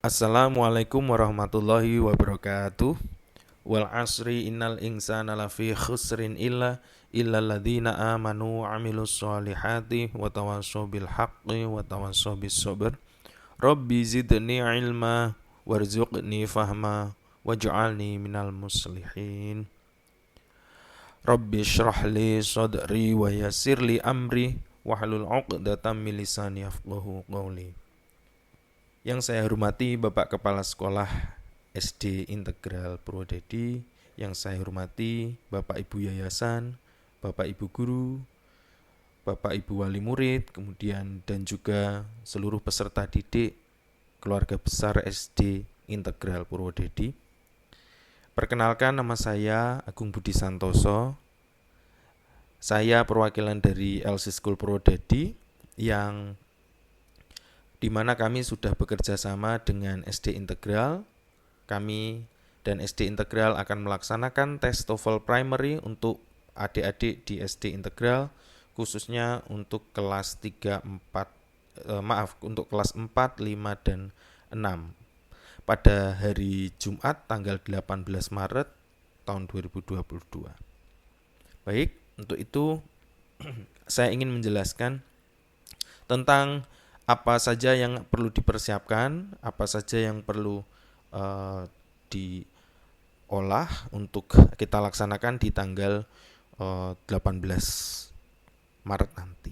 Assalamualaikum warahmatullahi wabarakatuh. Wal asri innal insana lafi khusrin illa ladzina amanu wa amilus solihati wa tawassaw bil haqqi wa tawassaw bis sabr. Rabbi zidni ilma warzuqni fahma waj'alni minal muslihin. Rabbi shrah li sadri wa yassir li amri wahlul 'uqdatam min lisani yafqahu qawli. Yang saya hormati Bapak Kepala Sekolah SD Integral Purwodadi, yang saya hormati Bapak Ibu Yayasan, Bapak Ibu Guru, Bapak Ibu Wali Murid, kemudian dan juga seluruh peserta didik keluarga besar SD Integral Purwodadi. Perkenalkan, nama saya Agung Budi Santoso. Saya perwakilan dari LC School Purwodadi yang di mana kami sudah bekerja sama dengan SD Integral. Kami dan SD Integral akan melaksanakan tes TOEFL Primary untuk adik-adik di SD Integral, khususnya untuk kelas 3, 4, untuk kelas 4, 5, dan 6 pada hari Jumat tanggal 18 Maret tahun 2022. Baik, untuk itu saya ingin menjelaskan tentang apa saja yang perlu dipersiapkan, apa saja yang perlu diolah untuk kita laksanakan di tanggal 18 Maret nanti.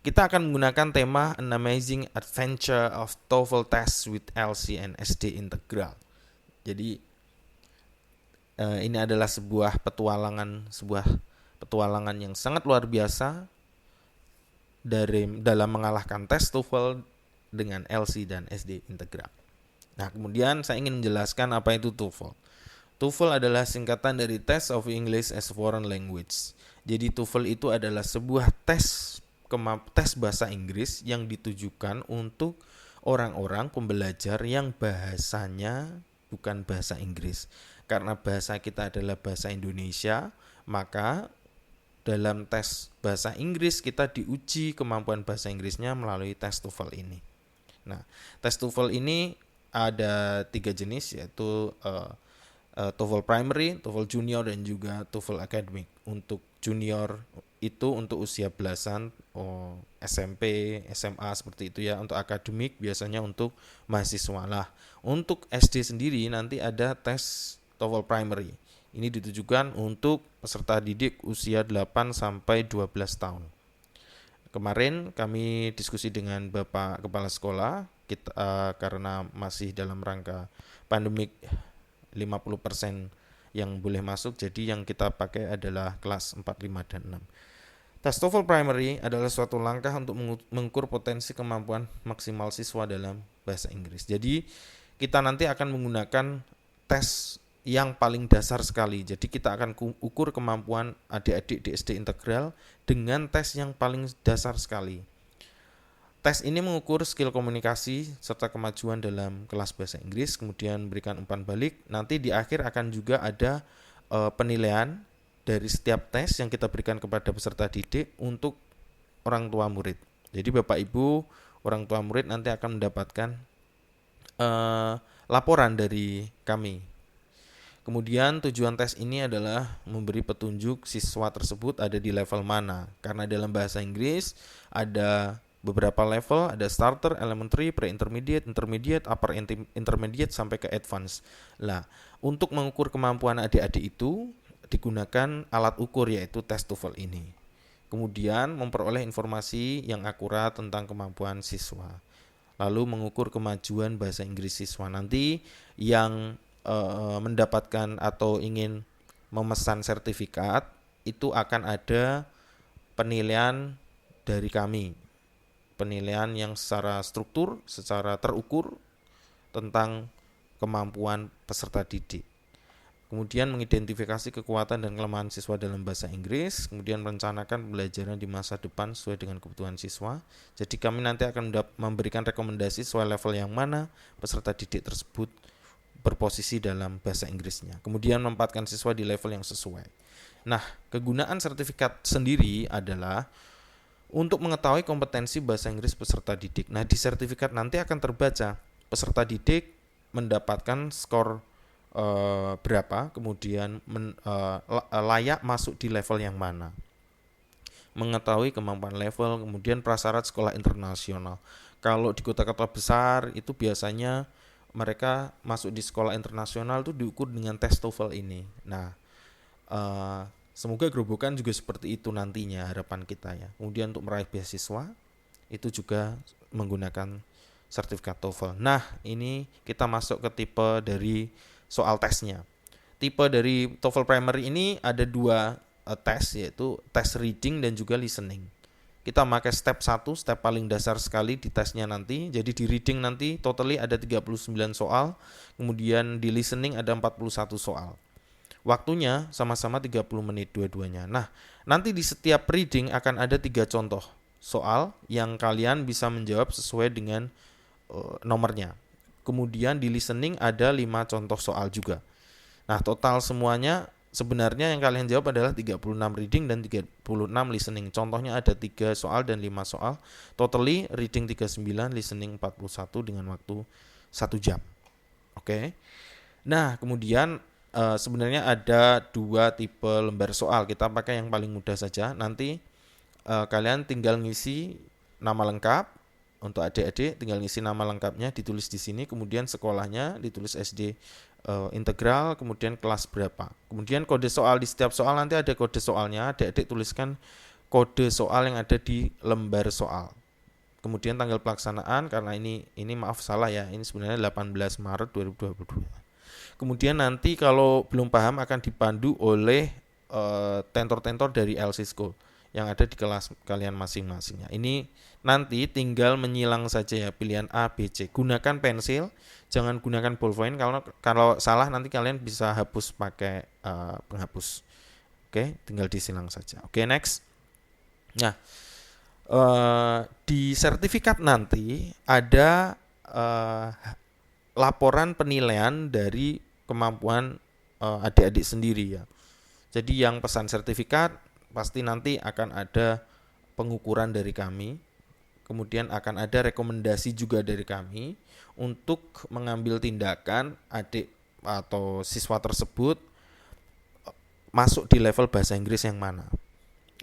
Kita akan menggunakan tema An Amazing Adventure of TOEFL Test with LC and SD Integral. Jadi ini adalah sebuah petualangan yang sangat luar biasa dalam mengalahkan tes TOEFL dengan LC dan SD Integral. Nah, kemudian saya ingin menjelaskan apa itu TOEFL. TOEFL adalah singkatan dari Test of English as Foreign Language. Jadi TOEFL itu adalah sebuah tes bahasa Inggris yang ditujukan untuk orang-orang pembelajar yang bahasanya bukan bahasa Inggris. Karena bahasa kita adalah bahasa Indonesia, maka dalam tes bahasa Inggris kita diuji kemampuan bahasa Inggrisnya melalui tes TOEFL ini. Nah, tes TOEFL ini ada 3 jenis, yaitu TOEFL Primary, TOEFL Junior, dan juga TOEFL Academic. Untuk junior itu untuk usia belasan, SMP, SMA seperti itu ya. Untuk akademik biasanya untuk mahasiswa lah. Untuk SD sendiri nanti ada tes TOEFL Primary. Ini ditujukan untuk peserta didik usia 8 sampai 12 tahun. Kemarin kami diskusi dengan Bapak Kepala Sekolah, karena masih dalam rangka pandemik 50% yang boleh masuk, jadi yang kita pakai adalah kelas 4, 5, dan 6. Tes TOEFL Primary adalah suatu langkah untuk mengukur potensi kemampuan maksimal siswa dalam bahasa Inggris. Jadi kita nanti akan menggunakan tes yang paling dasar sekali. Jadi kita akan ukur kemampuan adik-adik di SD Integral dengan tes yang paling dasar sekali. Tes ini mengukur skill komunikasi serta kemajuan dalam kelas bahasa Inggris, kemudian berikan umpan balik. Nanti di akhir akan juga ada penilaian dari setiap tes yang kita berikan kepada peserta didik untuk orang tua murid. Jadi Bapak Ibu, orang tua murid nanti akan mendapatkan laporan dari kami. Kemudian tujuan tes ini adalah memberi petunjuk siswa tersebut ada di level mana. Karena dalam bahasa Inggris ada beberapa level, ada starter, elementary, pre-intermediate, intermediate, upper intermediate, sampai ke advance. Nah, untuk mengukur kemampuan adik-adik itu digunakan alat ukur, yaitu tes TOEFL ini. Kemudian memperoleh informasi yang akurat tentang kemampuan siswa. Lalu mengukur kemajuan bahasa Inggris siswa. Nanti yang mendapatkan atau ingin memesan sertifikat itu akan ada penilaian dari kami, penilaian yang secara struktur, secara terukur tentang kemampuan peserta didik. Kemudian mengidentifikasi kekuatan dan kelemahan siswa dalam bahasa Inggris, kemudian merencanakan pembelajaran di masa depan sesuai dengan kebutuhan siswa. Jadi kami nanti akan memberikan rekomendasi sesuai level yang mana peserta didik tersebut berposisi dalam bahasa Inggrisnya. Kemudian menempatkan siswa di level yang sesuai. Nah, kegunaan sertifikat sendiri adalah untuk mengetahui kompetensi bahasa Inggris peserta didik. Nah, di sertifikat nanti akan terbaca peserta didik mendapatkan skor berapa, kemudian layak masuk di level yang mana, mengetahui kemampuan level, kemudian prasyarat sekolah internasional. Kalau di kota-kota besar itu biasanya mereka masuk di sekolah internasional itu diukur dengan tes TOEFL ini. Nah, semoga Grobogan juga seperti itu nantinya harapan kita ya. Kemudian untuk meraih beasiswa itu juga menggunakan sertifikat TOEFL. Nah, ini kita masuk ke tipe dari soal tesnya. Tipe dari TOEFL primary ini ada 2 tes, yaitu tes reading dan juga listening. Kita pakai step 1, step paling dasar sekali di tesnya nanti. Jadi di reading nanti totally ada 39 soal, kemudian di listening ada 41 soal. Waktunya sama-sama 30 menit dua-duanya. Nah, nanti di setiap reading akan ada 3 contoh soal yang kalian bisa menjawab sesuai dengan nomornya. Kemudian di listening ada 5 contoh soal juga. Nah, total semuanya sebenarnya yang kalian jawab adalah 36 reading dan 36 listening. Contohnya ada 3 soal dan 5 soal. Totally reading 39, listening 41 dengan waktu 1 jam. Oke. Nah, kemudian sebenarnya ada 2 tipe lembar soal. Kita pakai yang paling mudah saja. Nanti kalian tinggal ngisi nama lengkap. Untuk adik-adik tinggal ngisi nama lengkapnya, ditulis di sini, kemudian sekolahnya ditulis SD integral, kemudian kelas berapa. Kemudian kode soal di setiap soal nanti ada kode soalnya, adik-adik tuliskan kode soal yang ada di lembar soal. Kemudian tanggal pelaksanaan, karena ini maaf salah ya, ini sebenarnya 18 Maret 2022. Kemudian nanti kalau belum paham akan dipandu oleh tentor-tentor dari LC School yang ada di kelas kalian masing-masing. Ini nanti tinggal menyilang saja ya, pilihan A, B, C. Gunakan pensil, jangan gunakan ballpoint. Kalau salah nanti kalian bisa hapus pakai penghapus. Oke, tinggal disilang saja. Oke, next. Nah, di sertifikat nanti ada laporan penilaian dari kemampuan adik-adik sendiri ya. Jadi yang pesan sertifikat pasti nanti akan ada pengukuran dari kami, kemudian akan ada rekomendasi juga dari kami untuk mengambil tindakan adik atau siswa tersebut masuk di level bahasa Inggris yang mana.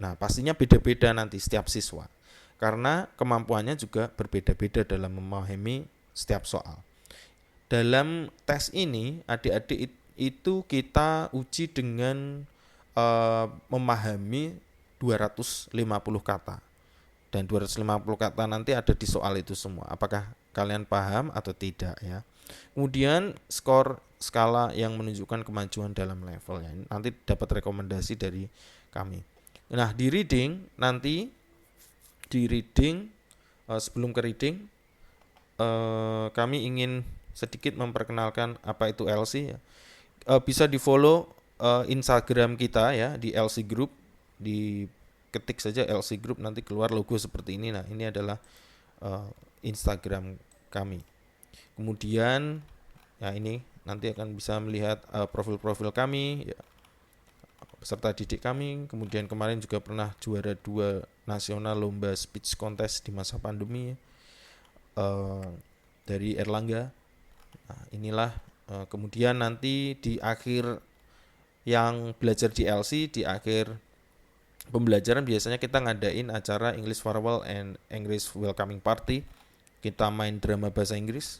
Nah, pastinya beda-beda nanti setiap siswa, karena kemampuannya juga berbeda-beda dalam memahami setiap soal. Dalam tes ini, adik-adik itu kita uji dengan memahami 250 kata. Dan 250 kata nanti ada di soal itu semua. Apakah kalian paham atau tidak ya. Kemudian skor skala yang menunjukkan kemajuan dalam level ya. Nanti dapat rekomendasi dari kami. Nah, di reading nanti sebelum ke reading kami ingin sedikit memperkenalkan apa itu LC ya. Bisa di-follow Instagram kita ya di LC Group, diketik saja LC Group nanti keluar logo seperti ini. Nah, ini adalah Instagram kami. Kemudian ya ini nanti akan bisa melihat profil-profil kami ya, peserta didik kami. Kemudian kemarin juga pernah juara 2 nasional lomba speech contest di masa pandemi dari Erlangga. Nah, inilah kemudian nanti di akhir yang belajar di LC, di akhir pembelajaran biasanya kita ngadain acara English Farewell and English Welcoming Party. Kita main drama bahasa Inggris.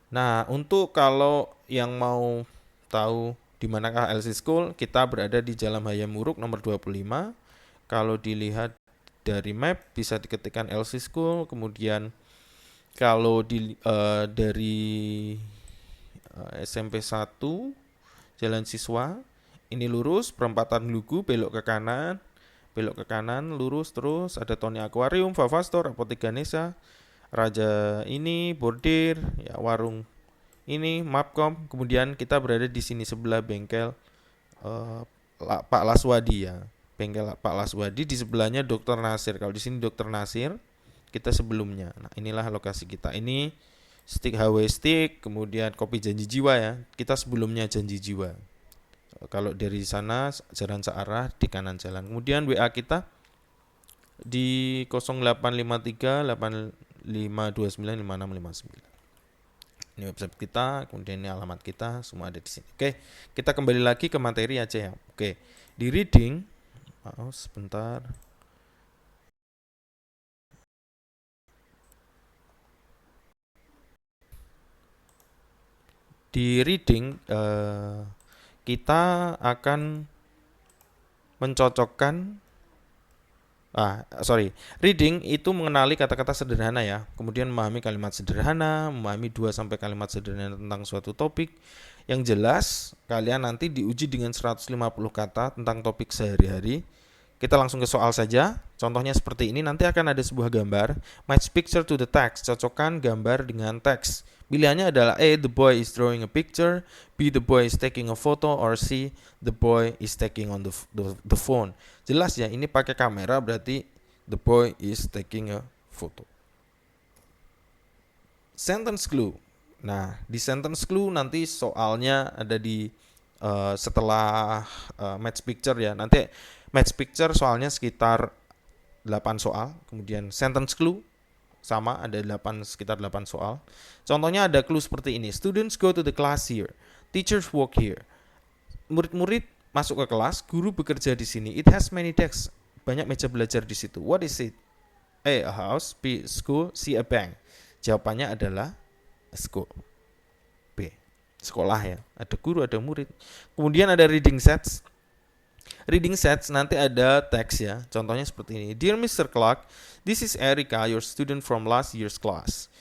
Nah, untuk kalau yang mau tahu di manakah LC School, kita berada di Jalan Hayam Wuruk nomor 25. Kalau dilihat dari map bisa diketikkan LC School, kemudian kalau dari SMP 1 Jalan Siswa, ini lurus, perempatan Lugu, belok ke kanan, lurus terus, ada Tony Aquarium, Favastor, Apotek Ganesha, Raja ini, Bordir, ya warung ini, Mapcom, kemudian kita berada di sini sebelah bengkel Pak Laswadi ya, bengkel Pak Laswadi, di sebelahnya Dr. Nasir, kalau di sini Dr. Nasir, kita sebelumnya. Nah, inilah lokasi kita, ini Stick HW Stick, kemudian Kopi Janji Jiwa ya. Kita sebelumnya Janji Jiwa. Kalau dari sana jalan searah di kanan jalan. Kemudian WA kita di 0853 5295659. Ini website kita, kemudian ini alamat kita, semua ada di sini. Oke, kita kembali lagi ke materi aja ya. Oke, di reading, sebentar. Di reading kita akan mencocokkan reading itu mengenali kata-kata sederhana ya, kemudian memahami kalimat sederhana, memahami 2 sampai kalimat sederhana tentang suatu topik. Yang jelas kalian nanti diuji dengan 150 kata tentang topik sehari-hari. Kita langsung ke soal saja. Contohnya seperti ini, nanti akan ada sebuah gambar. Match picture to the text. Cocokkan gambar dengan teks. Pilihannya adalah A. The boy is drawing a picture. B. The boy is taking a photo. Or C. The boy is taking on the phone. Jelas ya, ini pakai kamera berarti the boy is taking a photo. Sentence clue. Nah, di sentence clue nanti soalnya ada di setelah match picture ya. Nanti match picture soalnya sekitar 8 soal, kemudian sentence clue sama ada sekitar 8 soal. Contohnya ada clue seperti ini. Students go to the class here. Teachers work here. Murid-murid masuk ke kelas, guru bekerja di sini. It has many desks. Banyak meja belajar di situ. What is it? A house, B school, C a bank. Jawabannya adalah a school. B sekolah ya. Ada guru, ada murid. Kemudian ada reading sets. Reading sets nanti ada teks ya. Contohnya seperti ini. Dear Mr. Clark, this is Erica, your student from last year's class.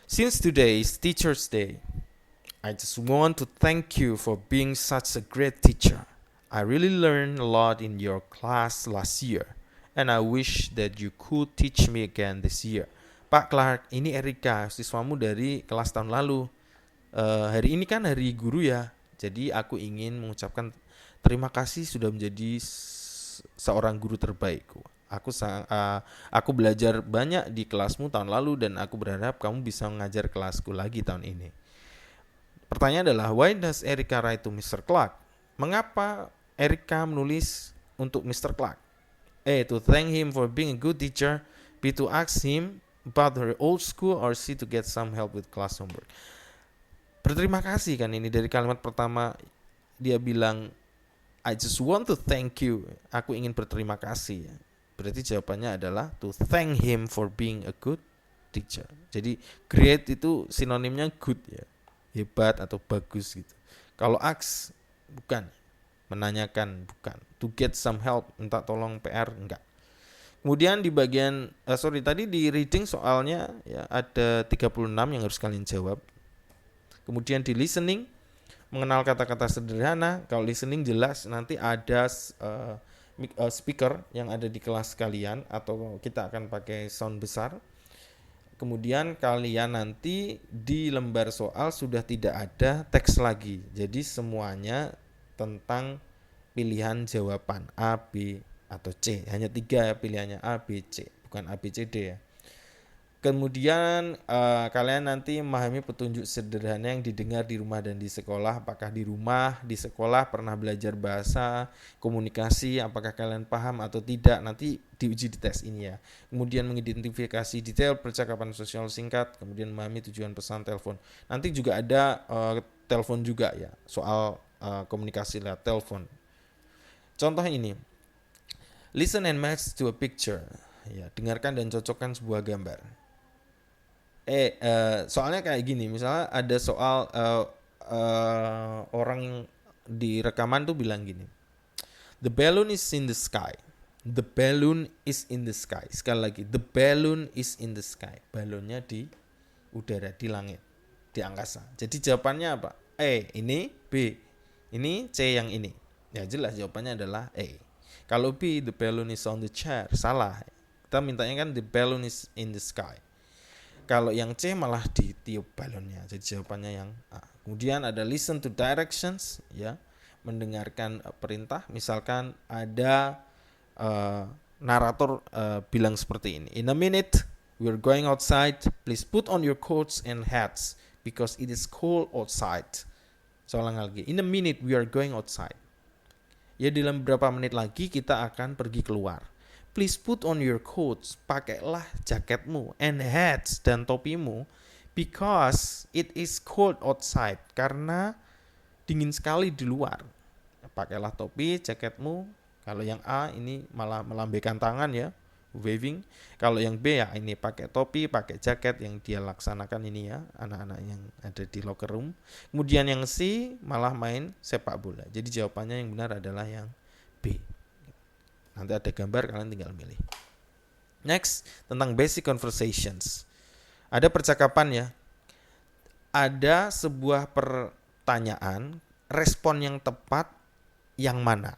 Since today is Teacher's Day, I just want to thank you for being such a great teacher. I really learned a lot in your class last year, and I wish that you could teach me again this year. Pak Clark, ini Erica, siswamu dari kelas tahun lalu. Hari ini kan hari guru ya, jadi aku ingin mengucapkan terima kasih sudah menjadi seorang guru terbaikku. Aku belajar banyak di kelasmu tahun lalu dan aku berharap kamu bisa mengajar kelasku lagi tahun ini. Pertanyaan adalah, why does Erica write to Mr. Clark? Mengapa Erica menulis untuk Mr. Clark? A. To thank him for being a good teacher. B. To ask him about her old school. Or C. To get some help with class homework. Berterima kasih kan ini dari kalimat pertama dia bilang I just want to thank you. Aku ingin berterima kasih. Berarti jawabannya adalah to thank him for being a good teacher. Jadi great itu sinonimnya good ya. Hebat atau bagus gitu. Kalau ask bukan. Menanyakan bukan. To get some help, minta tolong PR enggak. Kemudian di bagian tadi di reading soalnya ya ada 36 yang harus kalian jawab. Kemudian di listening mengenal kata-kata sederhana. Kalau listening jelas nanti ada speaker yang ada di kelas kalian atau kita akan pakai sound besar. Kemudian kalian nanti di lembar soal sudah tidak ada teks lagi. Jadi semuanya tentang pilihan jawaban A, B, atau C. Hanya 3 pilihannya A, B, C. Bukan A, B, C, D ya. Kemudian kalian nanti memahami petunjuk sederhana yang didengar di rumah dan di sekolah. Apakah di rumah, di sekolah pernah belajar bahasa, komunikasi, apakah kalian paham atau tidak. Nanti diuji di tes ini ya. Kemudian mengidentifikasi detail percakapan sosial singkat. Kemudian memahami tujuan pesan telepon. Nanti juga ada telepon juga ya. Soal komunikasi lewat telepon. Contoh ini. Listen and match to a picture. Ya, dengarkan dan cocokkan sebuah gambar. Soalnya kayak gini, misalnya ada soal orang yang di rekaman tuh bilang gini, the balloon is in the sky, the balloon is in the sky. Sekali lagi, the balloon is in the sky. Balonnya di udara, di langit, di angkasa. Jadi jawabannya apa? Ini, B ini, C yang ini. Ya jelas jawabannya adalah A. Kalau B, the balloon is on the chair, salah. Kita mintanya kan the balloon is in the sky. Kalau yang C malah ditiup balonnya. Jadi jawabannya yang A. Kemudian ada listen to directions ya, mendengarkan perintah. Misalkan ada narator bilang seperti ini. In a minute we're going outside. Please put on your coats and hats because it is cold outside. Soalan lagi. In a minute we are going outside. Ya dalam beberapa menit lagi kita akan pergi keluar. Please put on your coats, pakailah jaketmu, and hats, dan topimu, because it is cold outside, karena dingin sekali di luar. Pakailah topi, jaketmu. Kalau yang A ini malah melambaikan tangan ya, waving. Kalau yang B ya ini pakai topi, pakai jaket yang dia laksanakan ini ya, anak-anak yang ada di locker room. Kemudian yang C malah main sepak bola. Jadi jawabannya yang benar adalah yang B. Nanti ada gambar, kalian tinggal milih. Next, tentang basic conversations. Ada percakapan ya. Ada sebuah pertanyaan, respon yang tepat yang mana?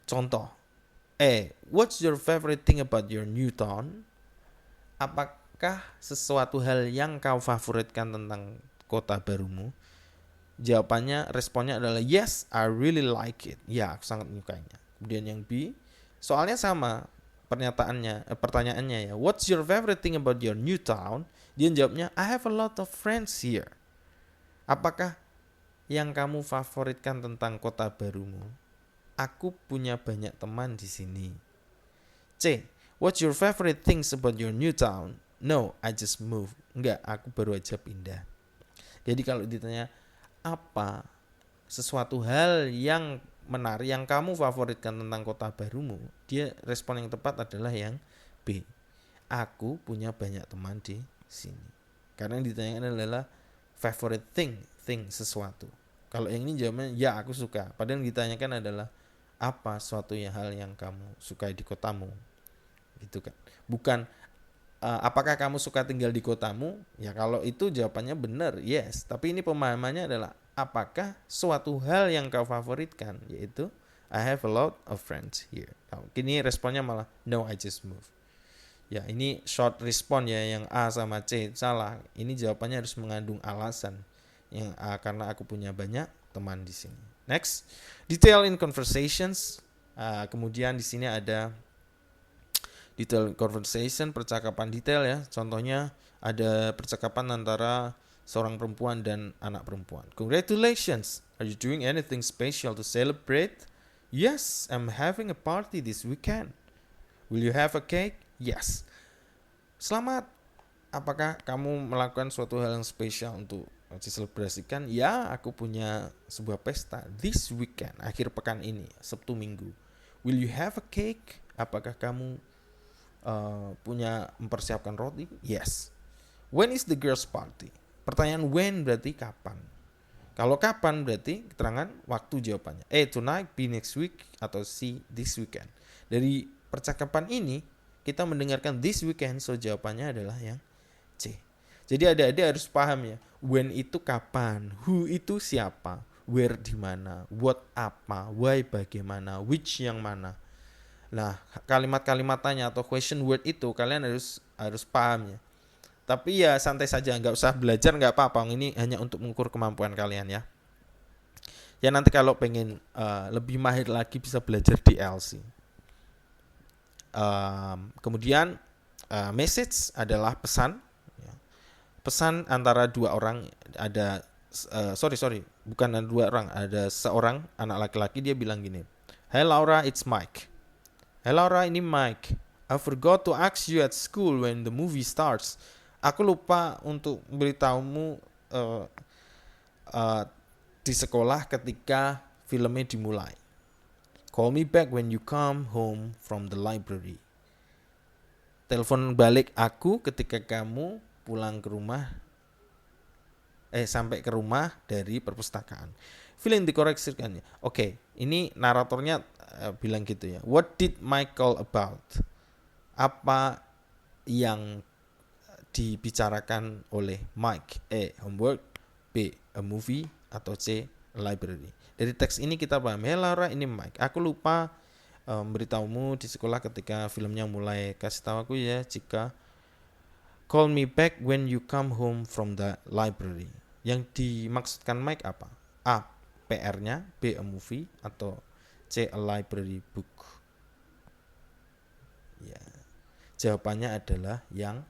Contoh, what's your favorite thing about your new town? Apakah sesuatu hal yang kau favoritkan tentang kota barumu? Jawabannya, responnya adalah yes, I really like it. Ya, aku sangat menyukainya. Kemudian yang B, soalnya sama pertanyaannya ya. What's your favorite thing about your new town? Dia jawabnya, I have a lot of friends here. Apakah yang kamu favoritkan tentang kota barumu? Aku punya banyak teman di sini. C. What's your favorite things about your new town? No, I just moved. Enggak, aku baru aja pindah. Jadi kalau ditanya apa sesuatu hal yang menarik yang kamu favoritkan tentang kota barumu, dia respon yang tepat adalah yang B. Aku punya banyak teman di sini. Karena yang ditanyakan adalah favorite thing sesuatu. Kalau yang ini jawabannya ya aku suka. Padahal yang ditanyakan adalah apa suatu hal yang kamu sukai di kotamu, gitu kan? Bukan apakah kamu suka tinggal di kotamu? Ya kalau itu jawabannya benar, yes. Tapi ini pemahamannya adalah apakah suatu hal yang kau favoritkan, yaitu I have a lot of friends here. Nah, ini responnya malah no, I just moved. Ya ini short respon ya, yang A sama C salah. Ini jawabannya harus mengandung alasan. Yang A karena aku punya banyak teman di sini. Next, detail in conversations. Kemudian di sini ada detail conversation, percakapan detail ya. Contohnya ada percakapan antara seorang perempuan dan anak perempuan. Congratulations, are you doing anything special to celebrate? Yes, I'm having a party this weekend. Will you have a cake? Yes. Selamat. Apakah kamu melakukan suatu hal yang spesial untuk diselebrasikan? Ya, aku punya sebuah pesta this weekend, akhir pekan ini, Sabtu Minggu. Will you have a cake? Apakah kamu mempersiapkan roti? Yes. When is the girls' party? Pertanyaan when berarti kapan. Kalau kapan berarti keterangan waktu jawabannya. A. Tonight, B. next week, atau C. this weekend. Dari percakapan ini kita mendengarkan this weekend, so jawabannya adalah yang C. Jadi adik-adik harus paham ya. When itu kapan, who itu siapa, where di mana, what apa, why bagaimana, which yang mana. Nah, kalimat-kalimat tanya atau question word itu kalian harus paham ya. Tapi ya santai saja, nggak usah belajar, nggak apa-apa. Ini hanya untuk mengukur kemampuan kalian ya. Ya nanti kalau pengen lebih mahir lagi bisa belajar di LC. Kemudian message adalah pesan. Pesan antara dua orang, ada bukan dua orang, ada seorang anak laki-laki, dia bilang gini, "Hey Laura, it's Mike." "Hey Laura, ini Mike. I forgot to ask you at school when the movie starts." Aku lupa untuk beritahumu di sekolah ketika filmnya dimulai. "Call me back when you come home from the library." Telepon balik aku ketika kamu pulang ke rumah, sampai ke rumah dari perpustakaan. Fill in the correct circle. Oke, ini naratornya bilang gitu ya. What did Mike call about? Apa yang dibicarakan oleh Mike? A. Homework, B. A movie, atau C. Library. Dari teks ini kita paham, "Hey Laura, ini Mike. Aku lupa beritahumu di sekolah ketika filmnya mulai. Kasih tahu aku ya jika call me back when you come home from the library." Yang dimaksudkan Mike apa? A. PR-nya, B. A movie, atau C. A library book. Ya. Jawabannya adalah yang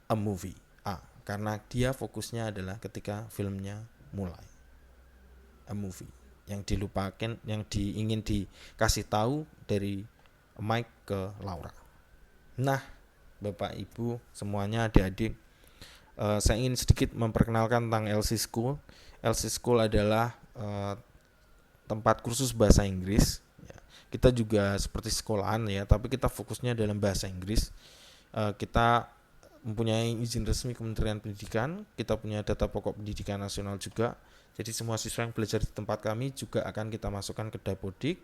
a movie. A. Karena dia fokusnya adalah ketika filmnya mulai. a movie. Yang dilupakan, yang ingin dikasih tahu dari Mike ke Laura. Nah, Bapak Ibu semuanya, adik-adik, saya ingin sedikit memperkenalkan tentang LC School. LC School adalah tempat kursus bahasa Inggris. Kita juga seperti sekolahan ya, tapi kita fokusnya dalam bahasa Inggris. Kita mempunyai izin resmi Kementerian Pendidikan, kita punya data pokok pendidikan nasional juga. Jadi semua siswa yang belajar di tempat kami juga akan kita masukkan ke Dapodik.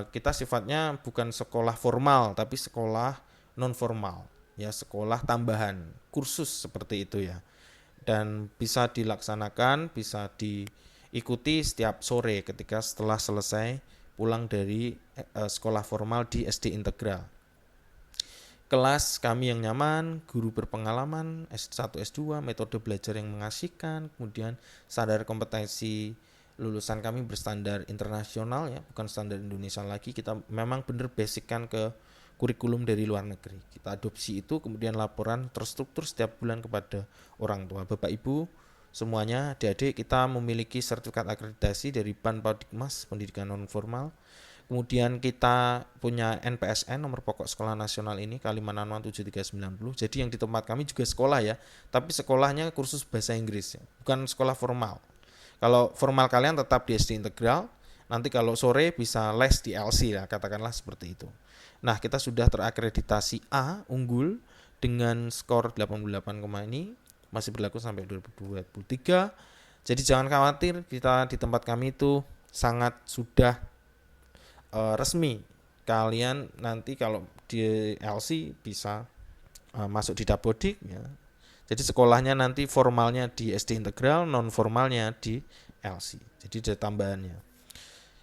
Kita sifatnya bukan sekolah formal, tapi sekolah non formal, ya, sekolah tambahan, kursus seperti itu ya. Dan bisa dilaksanakan, bisa diikuti setiap sore ketika setelah selesai pulang dari sekolah formal di SD Integral. Kelas kami yang nyaman, guru berpengalaman, S1, S2, metode belajar yang mengasihkan, kemudian standar kompetensi lulusan kami berstandar internasional ya, bukan standar Indonesia lagi. Kita memang benar basickan ke kurikulum dari luar negeri. Kita adopsi itu, kemudian laporan terstruktur setiap bulan kepada orang tua. Bapak Ibu semuanya, adik-adik, kita memiliki sertifikat akreditasi dari Ban Padikmas Pendidikan Non Formal. Kemudian kita punya NPSN, nomor pokok sekolah nasional ini, Kalimantan 7390. Jadi yang di tempat kami juga sekolah ya, tapi sekolahnya kursus bahasa Inggris ya, bukan sekolah formal. Kalau formal kalian tetap di SD Integral, nanti kalau sore bisa les di LC ya, katakanlah seperti itu. Nah, kita sudah terakreditasi A, unggul, dengan skor 88, ini masih berlaku sampai 2023. Jadi jangan khawatir, kita di tempat kami itu sangat sudah resmi. Kalian nanti kalau di LC bisa masuk di Dapodik ya. Jadi sekolahnya nanti formalnya di SD Integral, non formalnya di LC. Jadi ada tambahannya.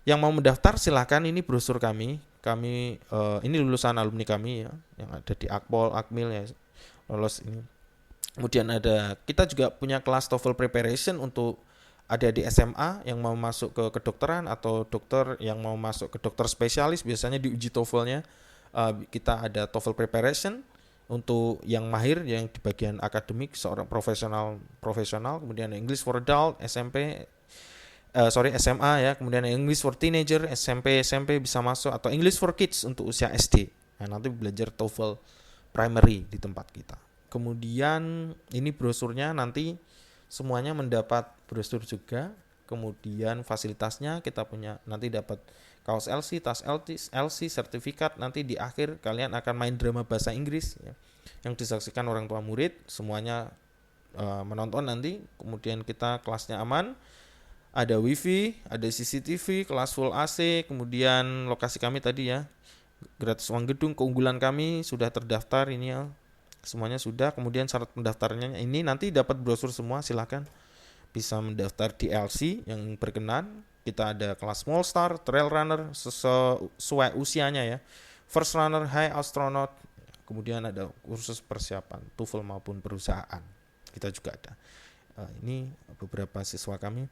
Yang mau mendaftar silahkan, ini brosur kami. Kami ini lulusan alumni kami ya, yang ada di Akpol, Akmil ya, lolos ini. Kemudian kita juga punya kelas TOEFL preparation untuk adik-adik SMA yang mau masuk ke kedokteran atau dokter yang mau masuk ke dokter spesialis. Biasanya diuji TOEFL-nya. Kita ada TOEFL preparation untuk yang mahir, yang di bagian akademik, seorang profesional. Kemudian English for Adult, SMA ya. Kemudian English for Teenager, SMP bisa masuk, atau English for Kids untuk usia SD. Nah, nanti belajar TOEFL primary di tempat kita. Kemudian ini brosurnya, nanti semuanya mendapat brosur juga. Kemudian fasilitasnya kita punya, nanti dapat kaos LC, tas LC, sertifikat. Nanti di akhir kalian akan main drama bahasa Inggris ya, yang disaksikan orang tua murid, semuanya menonton nanti. Kemudian kita kelasnya aman, ada wifi, ada CCTV, kelas full AC. Kemudian lokasi kami tadi ya, gratis uang gedung. Keunggulan kami sudah terdaftar ini ya, semuanya sudah. Kemudian syarat pendaftarannya ini nanti dapat brosur semua, silakan bisa mendaftar di LC yang berkenan. Kita ada kelas small star, trail runner sesuai usianya ya, first runner, high astronaut. Kemudian ada kursus persiapan TOEFL maupun perusahaan, kita juga ada. Ini beberapa siswa kami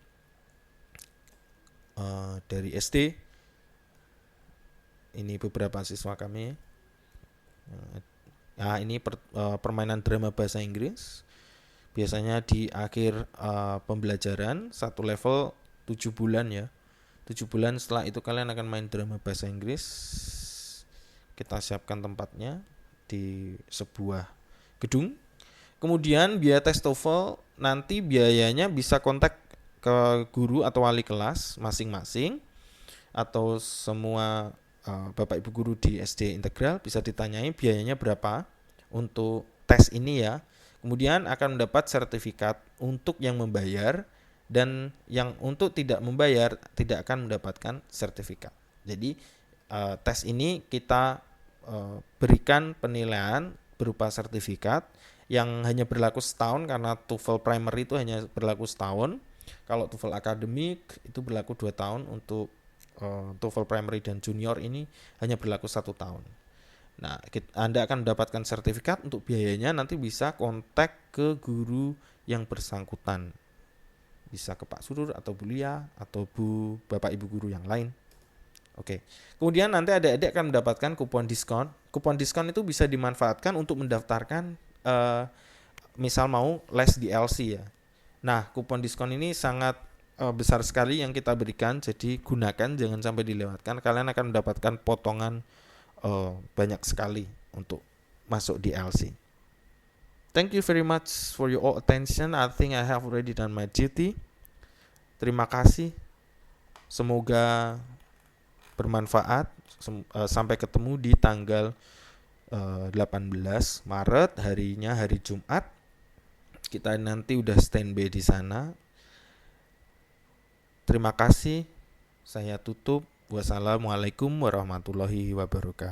dari SD. Ini beberapa siswa kami. Nah, ini permainan drama bahasa Inggris. Biasanya di akhir pembelajaran satu level 7 bulan ya. 7 bulan setelah itu kalian akan main drama bahasa Inggris. Kita siapkan tempatnya di sebuah gedung. Kemudian biaya tes TOEFL nanti biayanya bisa kontak ke guru atau wali kelas masing-masing, atau semua Bapak Ibu guru di SD Integral bisa ditanyai biayanya berapa untuk tes ini ya. Kemudian akan mendapat sertifikat untuk yang membayar, dan yang untuk tidak membayar tidak akan mendapatkan sertifikat. Jadi tes ini kita berikan penilaian berupa sertifikat yang hanya berlaku setahun, karena TOEFL primary itu hanya berlaku setahun. Kalau TOEFL akademik itu berlaku 2 tahun. Untuk TOEFL primary dan junior ini hanya berlaku 1 tahun. Nah, Anda akan mendapatkan sertifikat. Untuk biayanya nanti bisa kontak ke guru yang bersangkutan. Bisa ke Pak Surur atau Bu Lia atau Bapak Ibu guru yang lain. Oke. Kemudian nanti adik-adik akan mendapatkan kupon diskon. Kupon diskon itu bisa dimanfaatkan untuk mendaftarkan misal mau les di LC ya. Nah, kupon diskon ini sangat besar sekali yang kita berikan, jadi gunakan, jangan sampai dilewatkan. Kalian akan mendapatkan potongan banyak sekali untuk masuk di LC. Thank you very much for your all attention. I think I have already done my duty. Terima kasih. Semoga bermanfaat. Sampai ketemu di tanggal 18 Maret, harinya hari Jumat. Kita nanti udah standby di sana. Terima kasih. Saya tutup. Wassalamualaikum warahmatullahi wabarakatuh.